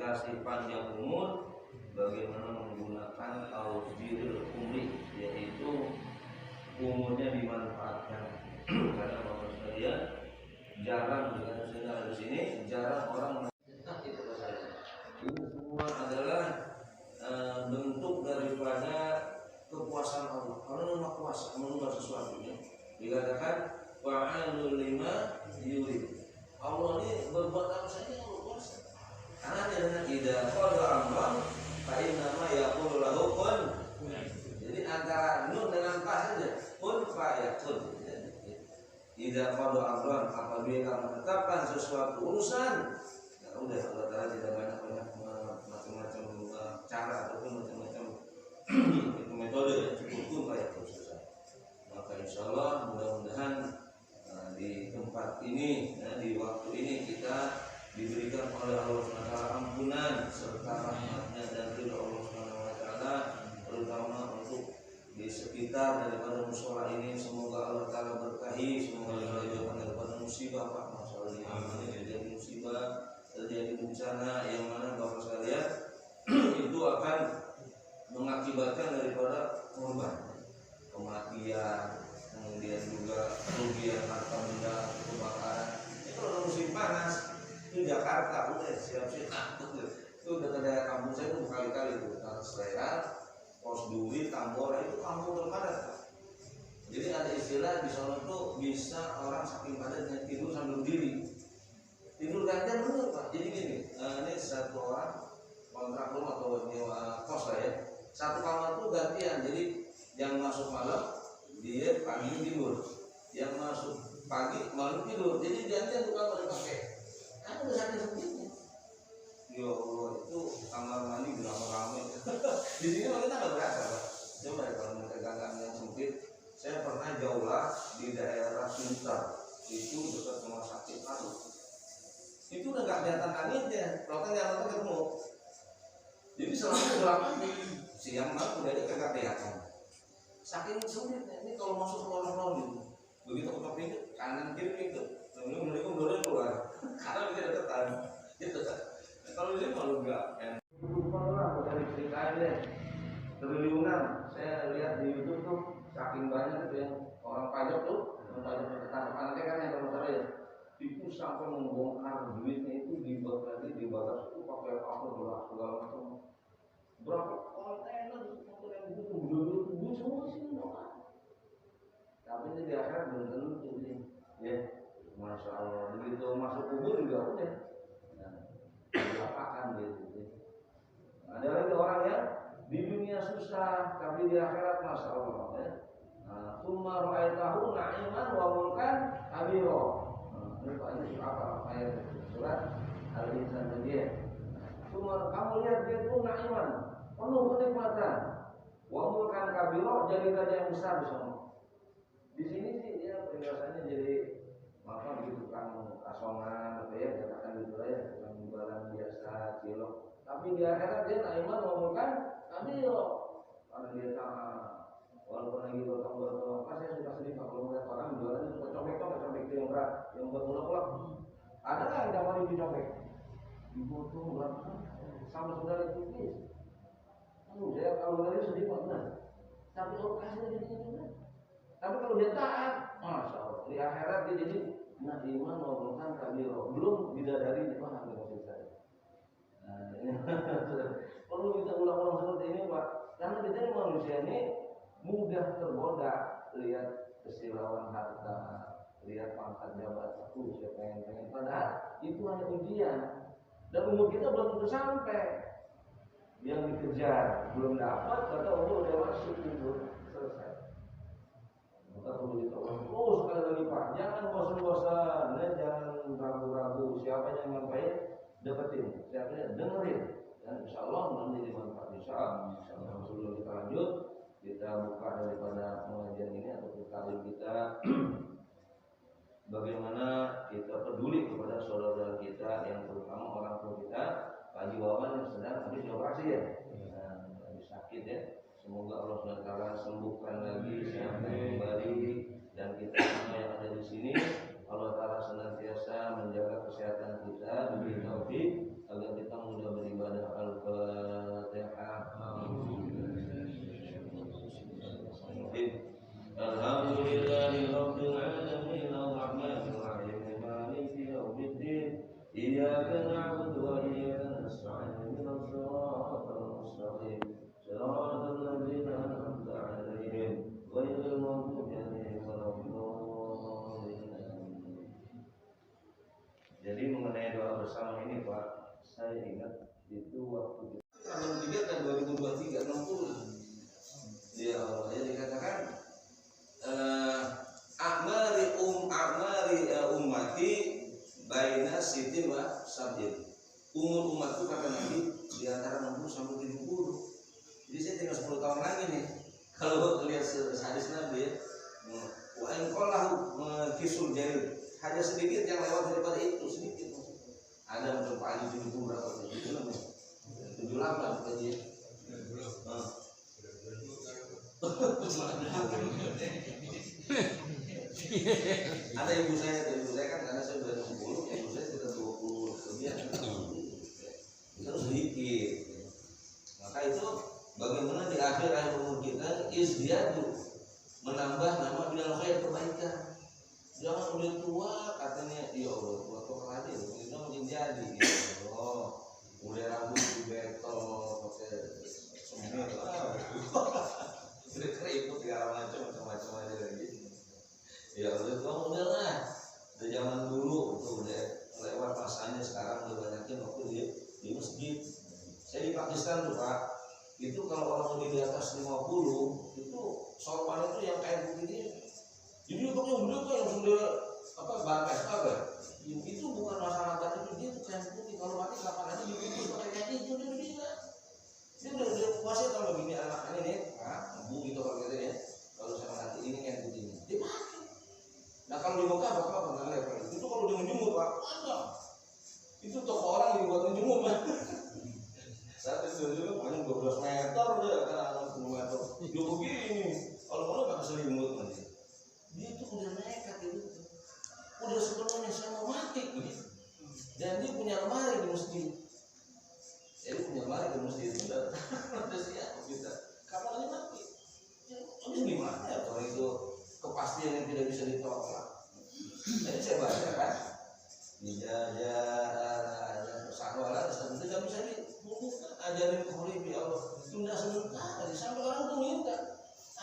dikasih panjang umur, bagaimana menggunakan taujirul umri, yaitu umurnya dimanfaatkan. Karena bapak sekalian jarang dengan saya di sini jarang orang itu saya. Ini semua adalah bentuk daripada kepuasan Allah. Allah Maha Kuasa mengubah sesuatu. Dikatakan fa'alul lima yurid. Allah ini berbuat apa saja Allah kuasa. Hanya dengan idza qada amran fa inna ma yaqulu lahu kun. Jadi antara nun dengan fa saja. Kun fa yakun. Idza qada amran, apabila menetapkan sesuatu urusan, ya udah Allah Taala tidak banyak macam-macam cara ataupun macam-macam metode yang cukup kun fa yakun selesai. Maka insyaallah mudah-mudahan di tempat ini, di waktu ini kita diberikan oleh Allah SWT ampunan serta rahmatnya dan ridha Allah SWT, terutama untuk di sekitar daripada musola ini. Semoga Allah Ta'ala berkahi, semoga Allah dijauhkan daripada musibah Pak. Masalah ini terjadi musibah, terjadi bencana yang mana Bapak sekalian itu akan mengakibatkan daripada korban, kematian, kemudian juga kerugian harta benda, kebakaran. Itu kalau musim panas di Jakarta udah siap-siap itu dekat daerah kampung saya itu berkali-kali itu Selera, Pos Duri, Tambora itu kampung terpadat. Jadi ada istilah di sana tuh bisa orang saking padatnya tidur sambil berdiri, tidur gantian bener Pak. Jadi gini, ini satu orang kontrak rumah atau nyewa kos lah ya, satu kamar tuh gantian. Jadi yang masuk malam dia pagi tidur, yang masuk pagi malam tidur. Jadi gantian tuh kamar dipakai. Kan udah sakit sendiri. Ya Allah, itu kamar mandi beramai-ramai. Di sini kita nggak berasa Pak. Coba ya kalau mereka gang yang sempit. Saya pernah jauh di daerah Sunter, itu dekat rumah sakit Paru. Itu udah nggak kelihatan anginnya, kalau kan yang ketemu. Jadi selama berapa siang malam udah dia kagak kelihatan. Saking sulitnya ini kalau masuk lorong-lorong gitu, begitu ketok pintu kanan kiri pintu, lalu dua keluar, karena bisa deketan, gitu kan. Kalau ini malu enggak, kan? Lupa dari cerita deh, triliunan. Saya lihat di YouTube tuh, saking banyak tuh yang orang pajak tuh, yang pajak ketangkep kan yang kalau ya, itu sampai membongkar duitnya itu dibatas itu pakai apa segala macam. Berapa kontainer dulu semua sih doa. Tapi ini di akhirat belum tentu nih, ya. Masya Allah, begitu masuk kubur juga udah. Nah, diapakan gitu. Ada lagi orang ya di dunia susah, tapi di akhirat Masya Allah ya. Summa ra'aitahu na'iman wa mulkan kabira. Ini apa ayat surat Al-Insan tadi. Summa kamu lihat dia itu na'iman, penuh kenikmatan. Wa mulkan kabira, jadi raja yang besar di sana. Di sini sih dia penjelasannya jadi apa gitu kan asongan apa ya katakan gitu ya, jualan biasa cilok. Tapi di akhirat dia na'iman wa mulkan kabira. Karena dia walaupun lagi bertambah apa saya suka sedih kalau melihat orang jualan itu cobek itu yang berat, yang buat ulek-ulek. Ada nggak yang dapat dicobek? Dipotong berapa? Sama saudara tipis. Saya kalau ngelihat sedih banget. Tapi kalau kasih lagi juga. Tapi kalau dia taat, Masya Allah, di akhirat dia jadi na'iman wa mulkan kabira. Belum bidadari di mana maksud saya. Nah, ini perlu kita ulang-ulang seperti ini Pak. Karena kita ini manusia ini mudah tergoda, lihat kesilauan harta, lihat pangkat jabatan, siapa yang pengen. Padahal itu hanya ujian dan umur kita belum tentu sampai. Yang dikejar belum dapat, kata Allah udah masuk itu selesai. Maka perlu kita ulang sekali lagi Pak, jangan bosan-bosan, jangan ragu-ragu. Siapa yang ngapain deketin, siapa yang dengerin, dan insya Allah menjadi manfaat. Insya Allah sebelum kita lanjut, kita buka daripada pengajian ini atau talim kita bagaimana kita peduli kepada saudara kita yang terutama orang tua kita, Pak Haji Wawan yang sedang habis operasi ya, habis sakit ya. Semoga Allah SWT sembuhkan lagi, sehatkan kembali, dan kita semua yang ada di sini Allah Ta'ala senantiasa menjaga kesehatan kita, beri taufik agar kita mudah beribadah Itu waktu tanggal 3 dan 2023 60. Ya Allah, ya dikatakan a'mari ummati baina sitin wa sab'in. Umur umatku kata Nabi di antara 60 sampai 70. Jadi saya tinggal 10 tahun lagi nih. Kalau lihat hadis Nabi ya, wa in qallahu kisul jalil. Hanya sedikit yang lewat daripada itu, sedikit. Ada macam pagi 70 berapa itu namanya? 78 tadi ya. Ada ibu saya kan karena saya sudah 60, ibu saya sudah 20 lebih terus sedikit. Maka itu bagaimana di akhir umur kita izdiadu menambah nama binal khair kebaikan. Jangan udah tua katanya ya Allah tua lagi itu mau jadi oh udah rambut di beton pakai semua udah keriput segala macam aja lagi. Ya udah lah. Dari zaman dulu itu udah lewat masanya, sekarang udah banyakin waktu di masjid. Saya di Pakistan tuh Pak, itu kalau orang udah di atas 50 itu sorban itu yang kayak begini. Jadi untuk yang dulu tuh yang sudah batas itu bukan masalah tadi itu dia tuh kayak putih. Kalau mati kapan aja dikukus pakai kayak itu dia bisa. Dia udah puasa kalau begini anak ini nih, bu gitu kalau gitu ya. Kalau sama nanti ini kayak putihnya, dia mati. Nah kalau di Mekah bapak pernah lihat itu kalau dia menjemur Pak, ada. Itu toko orang yang buat menjemur Pak. Saat itu dulu paling 12 meter dia kan 10 meter. Dia begini, kalau mau pakai selimut nanti. Dia itu udah nekat itu. Udah sebenarnya saya mau mati gitu. Dan dia punya lemari di masjid. Jadi punya lemari di masjid itu udah siap kita. Kapan lagi mati? Habis gimana ya kalau itu kepastian yang tidak bisa ditolak. Jadi saya baca kan dijajah sakwalah itu tidak bisa dibuka. Ajarin kholibi Allah tunda sebentar sampai orang tuh minta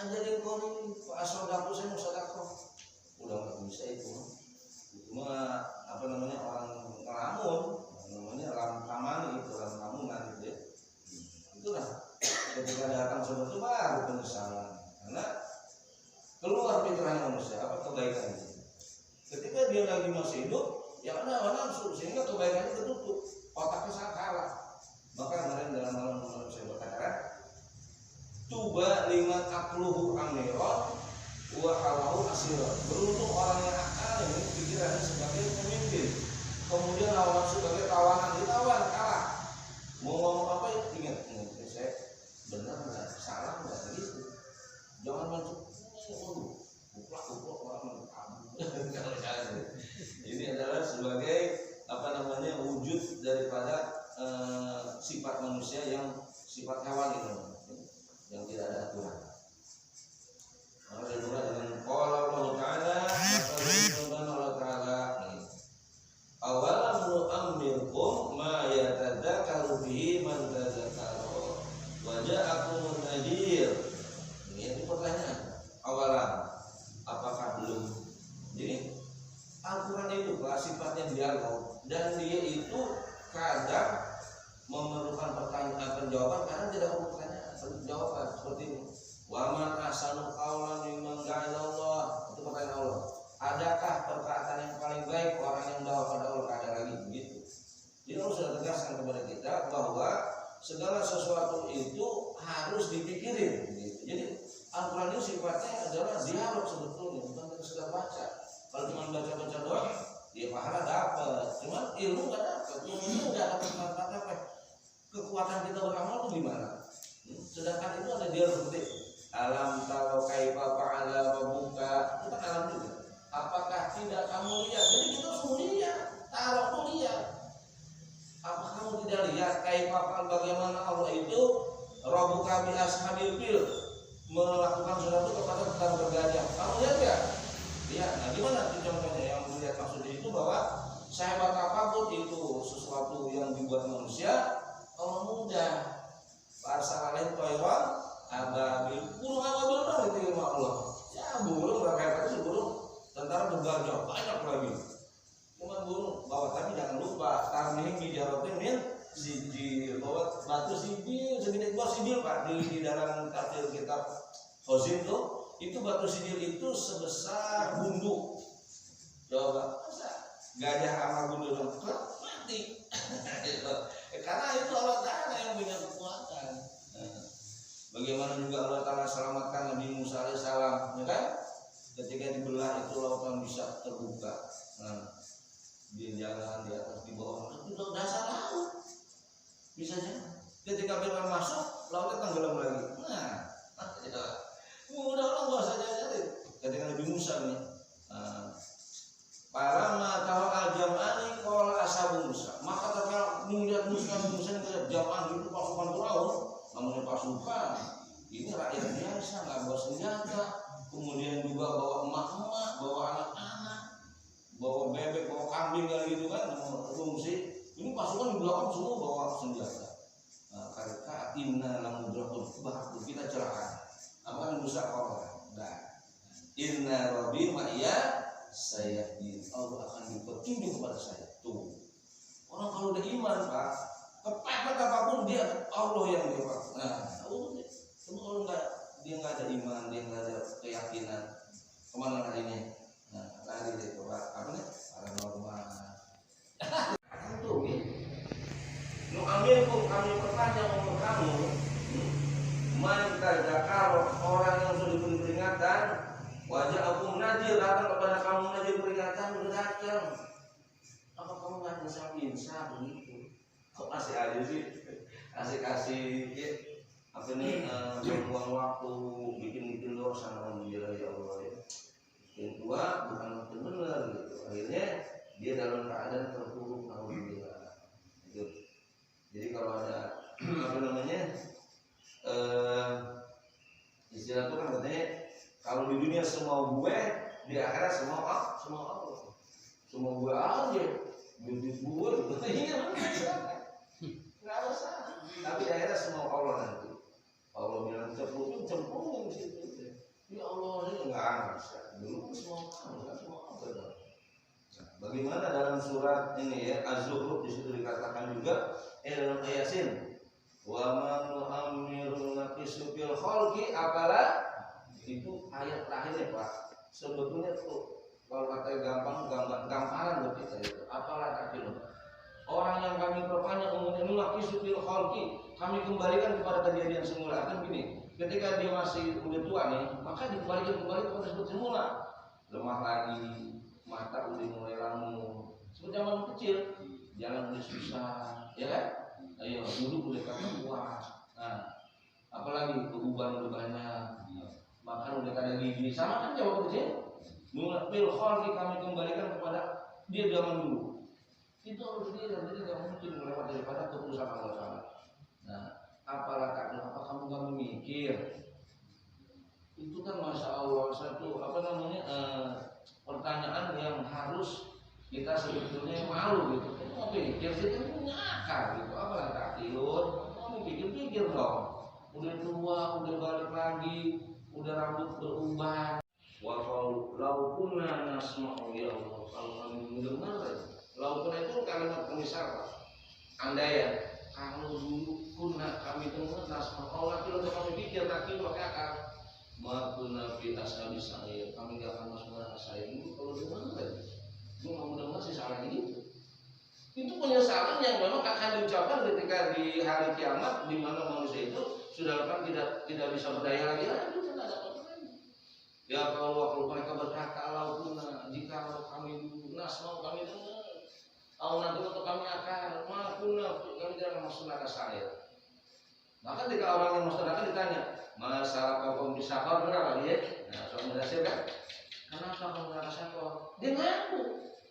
ajarin kholibi asodaku saya mau sedekah udah nggak bisa itu mah orang ngelamun namanya lamungan itu lamungan gitu ya. Itulah ketika datang saudara itu baru penyesalan karena keluar pikiran manusia apa kebaikan itu. Ketika dia lagi masih hidup yang ada nafsu sehingga kebaikannya tertutup, otaknya sangat kalah. Maka kemarin dalam malam saya berkata, tuba liman akluhu amiron wa hawahu asiron. Beruntung orang yang akal ini pikirannya sebagai pemimpin, kemudian hawa nafsu sebagai tawanan, ditawan kalah. Mau ngomong apa ya ingat saya benar nggak salah nggak gitu. Jangan masuk kuplak orang ini adalah sebagai wujud daripada sifat manusia yang sifat hewan itu yang tidak ada aturan. Maka dimulai dengan qala Allah Ta'ala Allah Ta'ala awalam nu'ammirkum ma yatadzakaru bihi man tadzakara wa ja'akumun nadhir. Ini pertanyaan awalam apakah belum. Jadi Al-Quran itu sifatnya dialog dan dia itu kadang memerlukan pertanyaan jawaban, kadang tidak perlu pertanyaan jawaban seperti ini. Wa man ahsanu qawlan mimman da'a ila Allah. Itu pertanyaan Allah. Adakah perkataan yang paling baik orang yang mendakwah pada Allah? Ada lagi begitu. Jadi Allah sudah tegaskan kepada kita bahwa segala sesuatu itu harus dipikirin. Gitu. Jadi Al-Quran itu sifatnya adalah dialog sebetulnya, bukan sekedar baca. Kalau cuma baca-baca doang, dia pahala dapat. Cuma ilmu nggak dapat. Ilmu nggak dapat apa. Kekuatan kita beramal itu gimana? Sedangkan itu ada dialog seperti alam tahu kaifa fa'ala rabbuka. Kita alam juga. Apakah tidak kamu lihat? Jadi kita harus melihat. Taruh tuh lihat. Apa kamu tidak lihat kaifa bagaimana Allah itu rabbuka bi ashabil fil melakukan sesuatu kepada tentang bergajah. Kamu lihat nggak? Lihat. Nah gimana itu contohnya yang melihat maksudnya itu bahwa sehebat apapun itu sesuatu yang dibuat manusia Allah mudah. Parsal lain toiron ababil burung ababil dong itu ilmu Allah. Ya burung berapa hebat sih burung? Tentara bergajah banyak lagi. Cuma burung bawa tapi jangan lupa tarmihim bijarotin min sijil batu sijil segede buah sijil Pak di dalam tafsir kitab Khazin tuh, itu batu sijil itu sebesar gundu. Coba masa gajah sama gundu dong mati. Karena itu Allah Ta'ala yang punya kekuatan. Bagaimana juga Allah Ta'ala selamatkan Nabi Musa alaihissalam, ya kan? Ketika dibelah itu lautan bisa terbuka. Dia jalan di atas di bawah, itu dasar laut. Bisa aja. Ketika Fir'aun masuk, lautnya tenggelam lagi. Udah Allah nggak usah cari. Ketika Nabi Musa nih, Parama tahu al-jam'ani qala ashabu Musa. Maka tatkala melihat Musa melihat jam'an itu pasukan Firaun, namanya pasukan. Ini rakyat biasa, nggak bawa senjata. Kemudian juga bawa emak-emak, bawa anak-anak, bawa bebek, bawa kambing kayak gitu kan, fungsi. Ini pasukan di belakang semua bawa senjata. Karena inna lamudrakun bahaku kita celaka. Apa yang Musa orang? Nah, inna rabbi ma'iyya saya Allah akan bertunjuk kepada saya. Tuh orang kalau udah iman Pak, kepepet apapun dia Allah yang dia Pak. Nah, kalau dia nggak ada iman, dia nggak ada keyakinan, kemana larinya? Nah, lari deh Pak. Apa nih? Paranormal. Tuh nih. Nu amirku kami perpanjang umur kamu. Maka zakar orang yang sudah diberi peringatan. Wajah aku najir datang kepada kamu najir peringatan udah datang. Apa kamu nggak bisa begitu? Kok masih ada sih? Kasih ya, apa nih buang waktu bikin dosa alhamdulillah ya Allah ya. Yang kedua bukan benar gitu. Akhirnya dia dalam keadaan terpuruk alhamdulillah. Gitu. Jadi kalau ada apa namanya istilah itu kan katanya kalau di dunia semua gue, di akhirat semua Allah. Semua gue aja, duit gue, iya nggak usah. Tapi di akhirat semua Allah nanti. Allah bilang cemplung di situ. Ya Allah ini nggak bisa. Dulu semua Allah. Bagaimana dalam surat ini ya Az-Zukhruf di situ dikatakan juga dalam Yasin wa man nu'ammiru naqisu fil khalqi apalah itu ayat terakhirnya Pak. Sebetulnya tuh kalau katanya gamparan buat kita itu. Apalah takdir. Orang yang kami perpanjang umurnya naqisu fil khalqi, kami kembalikan kepada kejadian semula. Kan gini, ketika dia masih udah tua nih, maka dikembalikan kembali kepada seperti semula. Lemah lagi, mata udah mulai lamu. Seperti zaman kecil, jalan udah susah, ya kan? Ayo duduk udah kagak kuat. Nah, apalagi keuban udah banyak. Makan udah kada gigi, sama kan jawab kecil. Fil khalqi kami kembalikan kepada dia zaman dulu. Itu harus dia dan jadi nggak mungkin melewat daripada keputusan Allah Taala. Nah, apalah takdir, apa kamu nggak memikir? Itu kan masya Allah satu apa namanya pertanyaan yang harus kita sebetulnya malu gitu. Kamu nggak pikir sih itu punya akal gitu. Apalah takdir, kamu pikir dong. Udah tua, udah balik lagi. Udah rambut berubah. Wa lau kunna nasma'u ya Allah, kalau kami mendengar, lau kunna itu kalimat pemisah Pak. Andai kalau dulu kunna kami dengar nasma'u Allah, kalau kami pikir kaki pakai akal. Ma kunna fi ashabi saya, kami enggak akan masuk neraka saya dulu kalau dengar. Itu mau dengar sih salah gitu. Itu penyesalan yang memang akan diucapkan ketika di hari kiamat di mana manusia itu sudah kan tidak bisa berdaya lagi. Ya kalau mereka berkata lautuna jika kami nas mau kami dengar, au nanti untuk kami akan makuna kami tidak masuk neraka saya. Maka ketika orang yang masuk neraka ditanya, masalah kau bisa kau berapa dia? Nah, soal mendasar kan? Kenapa kamu neraka sakor? Dia ngaku,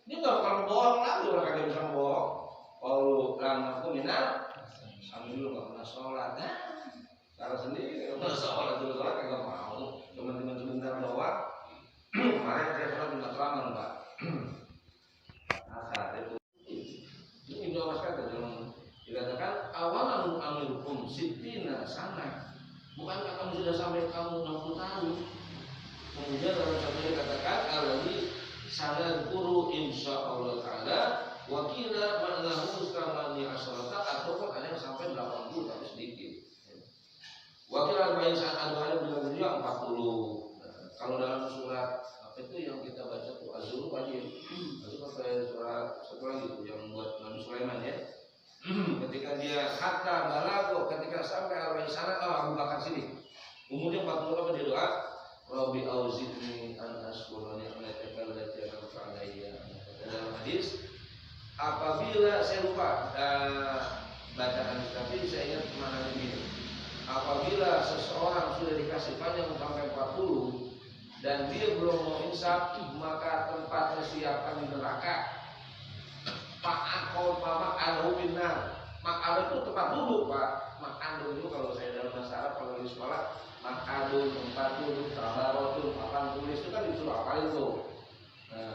dia nggak bakal bohong lagi orang kagak bisa bohong. Kalau aku minat, kami dulu nggak pernah sholat, nah, cara sendiri nggak pernah sholat dulu sholat nggak mau. Teman-teman sebentar doang. Kemarin saya sholat di Matraman Pak. Asal itu ini dua kata jangan dikatakan awalan amirukum sitina sana. Bukankah kamu sudah sampai kamu 60 tahun? Kemudian dalam satu dikatakan alladzi sanadkuru insyaallah taala wa qila ba'dahu samani asrata ataupun ada yang sampai 80 tahun. itu yang kita baca tuh Azul wajib. Itu pakai surat satu lagi tuh yang buat Nabi Sulaiman ya. Ketika dia hatta balago, ketika sampai arwah sana, Abu Bakar sini. Umurnya 40 tahun dia doa, Rabbi auzi'ni an ashkura ni'mataka allati an'amta 'alayya. Dalam hadis, apabila saya lupa bacaan tapi saya ingat mana begini. Apabila seseorang sudah dikasih panjang sampai 40 dan dia belum mau insaf, maka tempatnya siapkan di neraka. Ma'akol ma'akal binar. Ma'akal itu tempat duduk, Pak. Ma'akal itu kalau saya dalam bahasa Arab kalau di sekolah, ma'akal tempat duduk, sabarotul, papan tulis itu kan disuruh apalin tuh.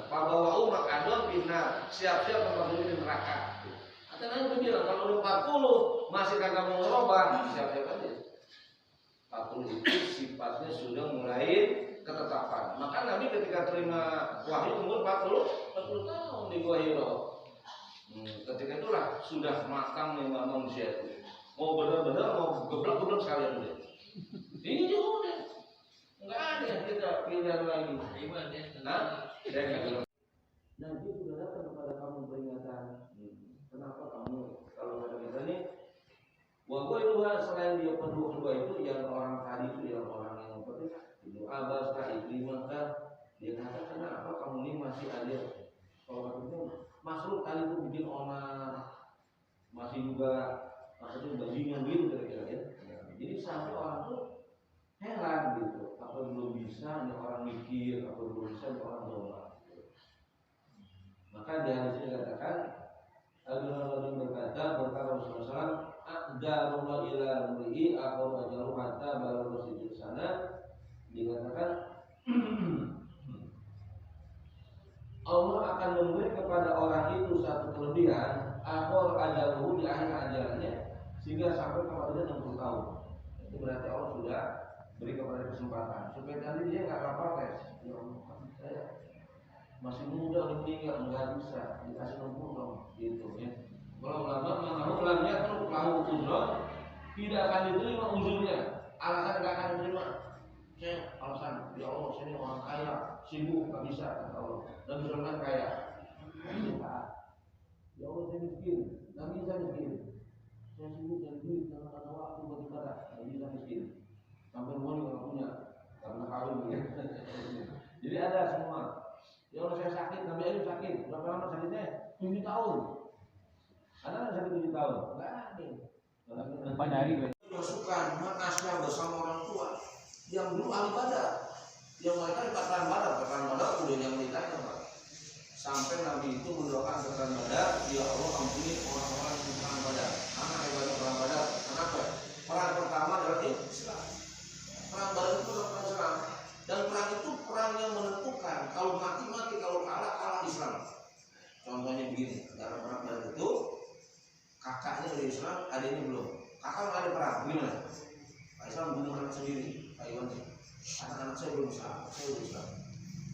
Pabawau ma'akal binar. Siap-siap tempat duduk di neraka. Katanya bilang kalau udah 40 masih kagak mau ngerubah, siap-siap aja. 40 itu sifatnya sudah mulai ketetapan. Maka Nabi ketika terima wahyu umur 40 tahun di Gua Hiro. Ketika itulah sudah matang memang manusia itu. Mau benar-benar mau geblek-geblek sekalian udah. Ini juga udah. Enggak ada kita pilihan lagi. Nah, tidak ada. Nanti sudah datang kepada kamu peringatan. Kenapa kamu kalau ada kita nih? Wah, itu selain dia kedua itu yang orang tadi itu yang orang yang seperti itu Abbas kah Ikrimah kah dia kata kenapa kamu ini masih ada kalau katanya Masruk kali itu bikin onar masih juga maksudnya bajingan gitu kira-kira ya. Jadi sampai orang tuh heran gitu apa belum bisa ini orang mikir apa belum bisa ini orang doa. Maka di hadis ini dikatakan Al-Ghazali berkata Rasulullah SAW Aqdarullah ila mri'i akhor ajaru hatta baru masjid sana dikatakan Allah akan memberi kepada orang itu satu kelebihan akhor ajaruhu di akhir ajalnya sehingga sampai kepada dia 60 tahun. Itu berarti Allah sudah beri kepada kesempatan supaya nanti dia nggak apa-apa ya saya masih muda udah meninggal nggak bisa dikasih 60 dong gitu ya. Kalau ulamanya kalau lahu uzur tidak akan diterima uzurnya, alasan nggak akan diterima. Saya alasan ya Allah saya ini orang kaya sibuk nggak bisa kata Allah dan misalkan kaya. Ya Allah saya miskin, nggak bisa miskin. Saya sibuk dan duit karena ada waktu beribadah nggak bisa miskin. Sampai rumah juga nggak punya karena kawin ya. Jadi ada semua. Ya Allah saya sakit, Nabi Ayub sakit. Berapa lama sakitnya? 7 tahun. Ada nggak sakit 7 tahun? Nggak ada. Pada hari Masukan makasnya bersama orang tua yang dulu ahli badah, yang mereka di Pataran Badar udah yang ditanya Pak. Sampai Nabi itu mendoakan Pataran Badar, ya Allah ampuni orang-orang di Pataran Badar. Anak hebat Pataran Badar. Kenapa? Perang pertama adalah Islam. Perang Badar itu adalah perang Islam. Dan perang itu perang yang menentukan. Kalau mati, kalau kalah Islam. Contohnya begini, dalam perang Badar itu kakaknya dari Islam, adiknya belum. Kakak nggak ada perang, gimana? Pak Islam bunuh anak sendiri, Pak Iwan. Anak-anak saya belum Islam, saya belum Islam.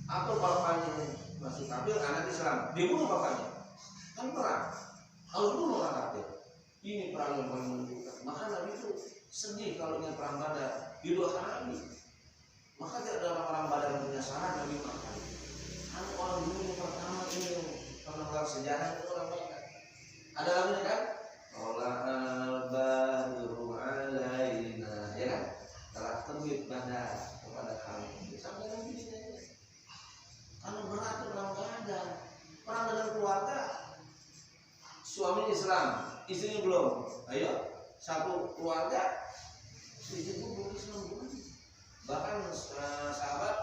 Atau bapaknya masih kafir, anak Islam, dia bunuh bapaknya. Kan perang, harus bunuh orang kafir. Ini perang yang paling menentukan. Maka Nabi itu sedih kalau ingat perang Badar, didoakan Nabi. Maka tidak ada orang Badar yang punya salah Nabi makan. Karena orang dulu yang pertama ini penanggal sejarah itu orang Badar. Ada lagi kan? Allah al-badru alaina, ya kan? Telah terbit Badar kepada kami. Sampai Nabi ini. Karena berat perang Badar. Perang dengan keluarga. Suami Islam, istrinya belum. Ayo, satu keluarga, istri belum Islam belum. Bahkan sahabat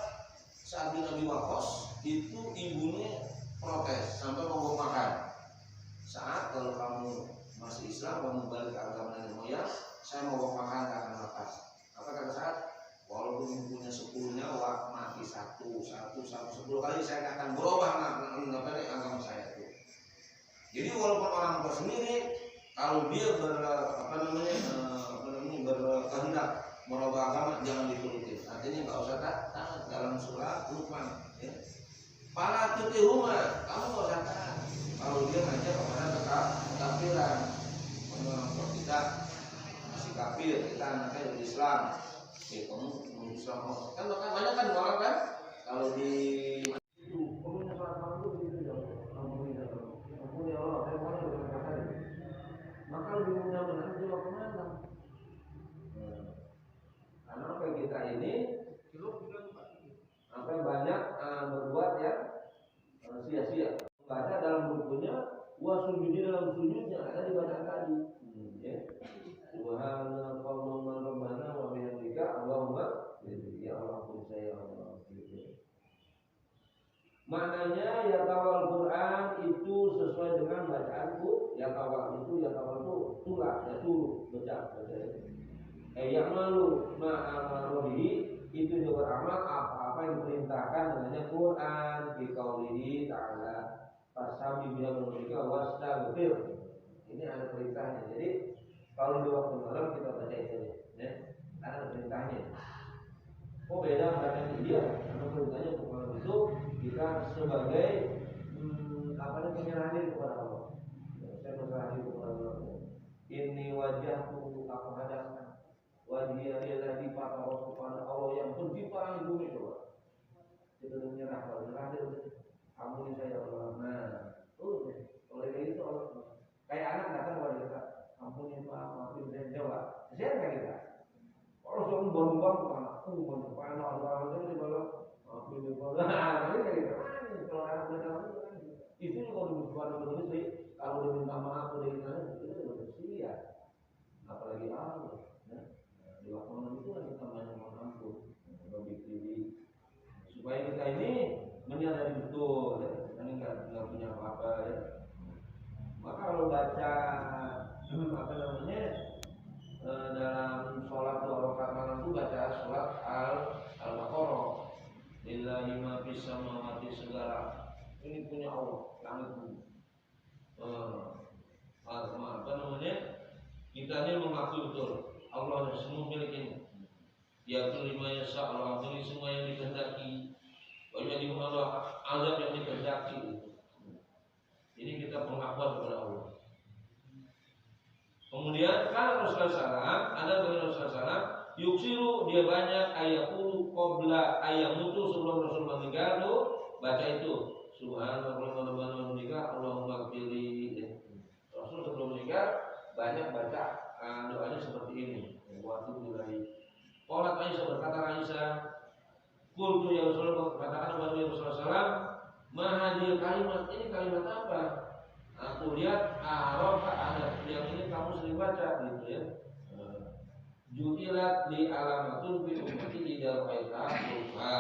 Sa'ad bin Abi Waqqas itu ibunya protes sampai mogok makan. Saat kalau kamu masih Islam, kamu balik ke agama nenek moyang, saya mogok makan gak akan makan. Apa kata Sa'ad? Walaupun punya 10 nyawa, mati satu 10 kali saya gak akan berubah agama saya itu. Jadi walaupun orang bersendiri, kalau dia berkehendak merubah agama jangan diturutin. Artinya nggak usah taat dalam surah Luqman. Ya. Para tutihuma, kamu nggak usah taat. Kalau dia ngajak kepada kekafiran, kalau kita masih kafir, kita anaknya dari Islam, ya kamu Islam kan banyak kan orang kan Kalau di perlunya salat malam itu begitu ya. Ampuni ya Allah, saya mohon dengan kata ini. Maka lebih mudah-mudahan di waktu malam. Karena apa kita ini apa banyak berbuat ya sia-sia. Baca dalam bukunya, sujudi dalam sujudnya ada dibaca tadi. Ya. Subhanallah rabbana wa bihamdika Allahumma ya Allah pun saya Allah. Maknanya ya tawal Quran itu sesuai dengan bacaanku. Ya tawal itu tulah ya suruh baca. Yang malu ma'amarohi itu juga beramal apa-apa yang diperintahkan dengannya Quran di qaulihi ta'ala fasami bila memberikan wastaghfir. Ini ada perintahnya. Jadi kalau di waktu malam kita baca itu ya, ada perintahnya. Oh beda dengan dia, karena perintahnya untuk malam itu kita sebagai penyerahan diri kepada Allah. Saya berserah diri kepada Allah. Ini wajahku aku hadapkan. Wajah dia lagi pada Allah yang pencipta langit bumi itu. Kita menyerah diri. Ampuni saya Allah. Nah, oleh itu Allah kayak anak datang kepada kita. Ampuni Pak, maafin saya jawab. Saya enggak kita. Kalau suami bangun-bangun anakku, anak-anak itu kalau maafin Pak. Nah, ini kayak gitu. Kalau anak datang itu kalau dibutuhkan betul sih. Kalau dia minta maaf dari sana, itu sudah bersih ya. Apalagi Allah. Di waktu malam itu kan kita banyak mohon ampun bagi diri supaya kita ini menyadari betul ya. Kita ini nggak punya apa-apa ya. Maka kalau baca dalam sholat 2 rakaat malam itu baca sholat al-baqarah lillahi ma fis samawati segala ini punya Allah langit bumi. Kita ini mengakui betul Allah yang semua milik ini. Ya lima yasa Allah ampuni semua yang dikehendaki. Banyak di Allah azab yang dikehendaki. Ini kita pengakuan kepada Allah. Kemudian kalau Rasulullah SAW ada bagian Rasulullah SAW yuksiru dia banyak ayakulu qabla ayamutu sebelum Rasul meninggal tuh baca itu Subhanallah wa bihamdika Allahumma ighfirli. Rasul sebelum meninggal banyak baca doanya seperti ini. Waktu mulai. Qolat Aisyah berkata Aisyah, qultu ya Rasulullah katakan kepada Rasulullah SAW, ma hadhihi kalimat ini kalimat apa? Aku lihat arafa ada yang ini kamu sering baca gitu ya. Ju'ilat li alamatun fi ummati idza ra'aita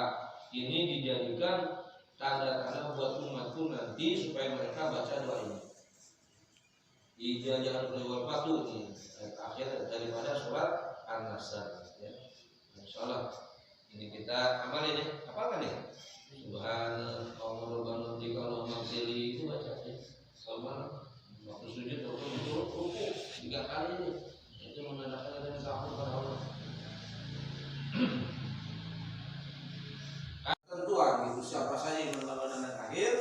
ini dijadikan tanda-tanda buat umatku nanti supaya mereka baca doa ini. Jangan keluar batu ini akhir daripada surat An-Nasr ya. Insyaallah ini kita amalin ya. Apa kan ya? Subhanallah wa bihamdihi Allahumma ighfirli itu baca ya. Sama waktu sujud ruku 3 kali ini. Itu menandakan adanya takut kepada Allah. Ketentuan gitu siapa saja yang melakukan dan akhir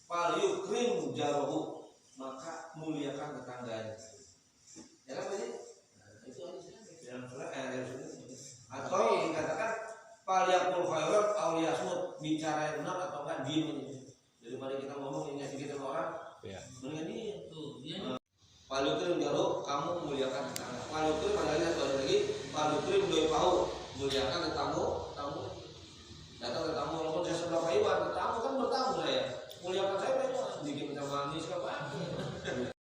fal yukrim jarahu maka muliakan tetangganya. Ya kan Pak? Itu dalam surat atau dikatakan faliyakul khairat aw liyasmut bicara yang benar atau kan diem ini. Daripada kita ngomong ini sedikit sama orang. Ya. Mendingan dia tuh dia. Faliyukrim jaro kamu muliakan tetangga. Faliyukrim ada lagi. Faliyukrim doi pau muliakan tetangga.